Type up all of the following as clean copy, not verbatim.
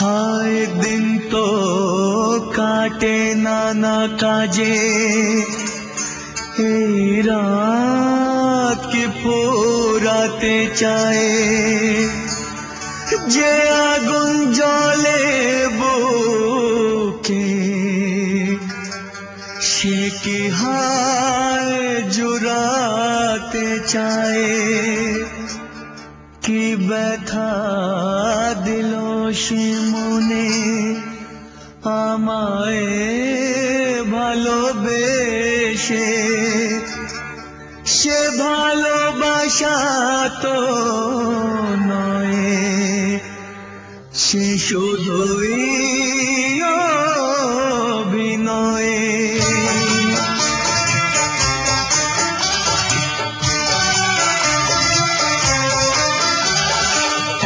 हाय दिन तो काटे नाना काजे, रात की पोराते चाहे जे आगुन जले बुके সে কি হায় জুড়াতে চায়, কি ব্যথা দিল সে মনে আমায় ভালোবেসে। সে ভালোবাসা তো নয়, সে শুধুই অভিনয়।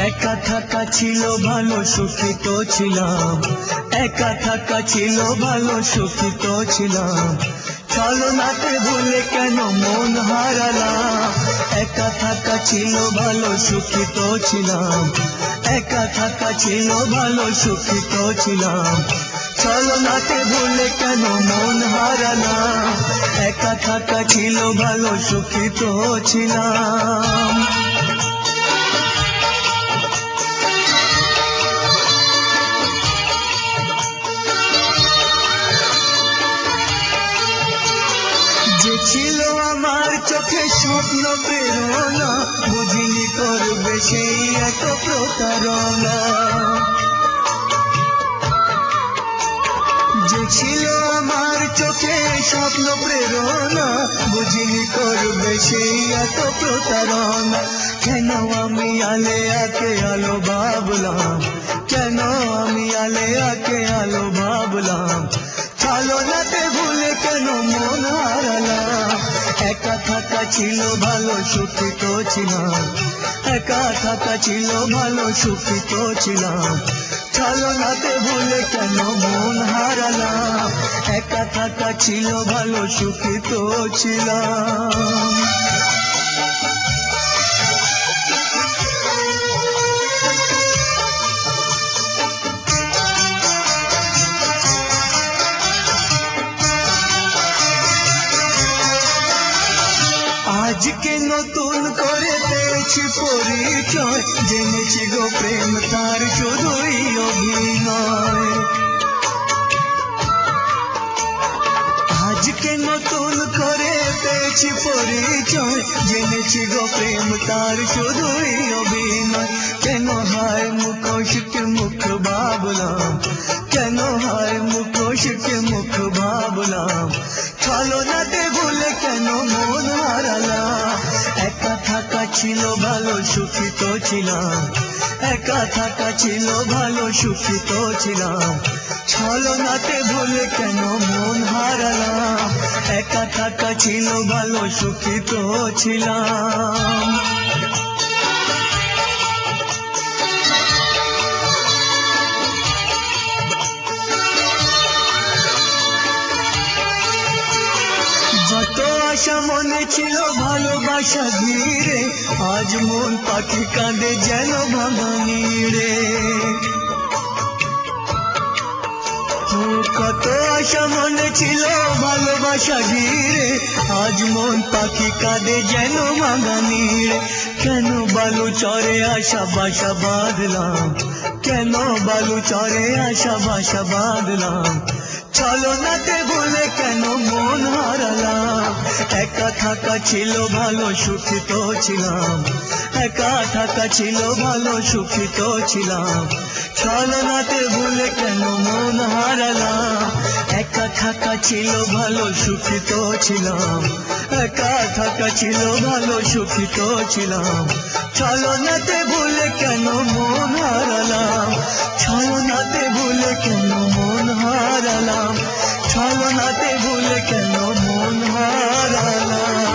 একা থাকা ছিল ভালো সুখিত ছিলাম, একা থাকা ছিল ভালো সুখিত ছিলাম, ছলনাতে ভুলে কেন মন হারালাম। একা থাকা ছিল ভালো সুখিত ছিলাম, একা থাকা ছিল ভালো সুখিত ছিলাম, ছলনাতে ভুলে কেন মন হারালাম। একা থাকা ছিল ভালো সুখিত ছিলাম। যে ছিল আমার চোখে স্বপ্ন প্রেরণা, বুঝিনি করবে সেই এত প্রতারণা। যে ছিল আমার চোখে স্বপ্ন প্রেরণা, বুঝিনি করবে সেই এত প্রতারণা। কেন আমি আলে আকে আলো ভাবলাম, কেন আমি আলে আকে আলো ভাবলাম, ছলনাতে ভুলে কেন মন হারালাম। একা থাকা ছিল ভালো সুখিত ছিলাম, একা থাকা ছিল ভালো সুখিত ছিলাম, ছলনাতে ভুলে কেন মন হারালাম। একা থাকা ছিল ভালো সুখিত ছিলাম। আজকে নতুন করে পেয়েছি পরিচয়, জেনেছি গো প্রেম তার শুধুই অভিনয়। আজকে নতুন করে পেয়েছি পরিচয়, জেনেছি গো প্রেম তার শুধুই অভিনয়। কেন হায় মুখোশকে মুখ ভাবলাম, কেন হায় মুখোশকে মুখ ভাবলাম, ছলনাতে ভুলে কেন মন হারালাম। একা থাকা ছিল ভালো সুখিত ছিলাম, একা থাকা ছিল ভালো সুখিত ছিলাম, ছলনাতে ভুলে কেন মন হারালাম। একা থাকা ছিল ভালো সুখিত ছিলাম। যত আশা মনে ছিল ভালোবাসা ঘিরে, আজ মন পাখি কাঁদে যেন ভাঙা নীড়ে। কত আশা মনে ছিল ভালোবাসা ঘিরে, আজ মন পাখি কাঁদে যেন ভাঙা নীড়ে। কেন বালু চরে আশা বাসা বাঁধলাম, কেন বালু চরে আশা বাসা বাঁধলাম, ছলনাতে ভুলে কেন মন হারালাম। একা থাকা ছিল ভালো সুখিত ছিলাম, একা থাকা ছিল ভালো সুখিত ছিলাম, ছলনাতে ভুলে কেন মন হারালাম। একা থাকা ছিল ভালো সুখিত ছিলাম, একা থাকা ছিল ভালো সুখিত ছিলাম, ছলনাতে ভুলে কেন মন হারালাম। ছলনাতে ভুলে কেন মন হারালাম, ছলনাতে ভুলে কেন মন হারালাম।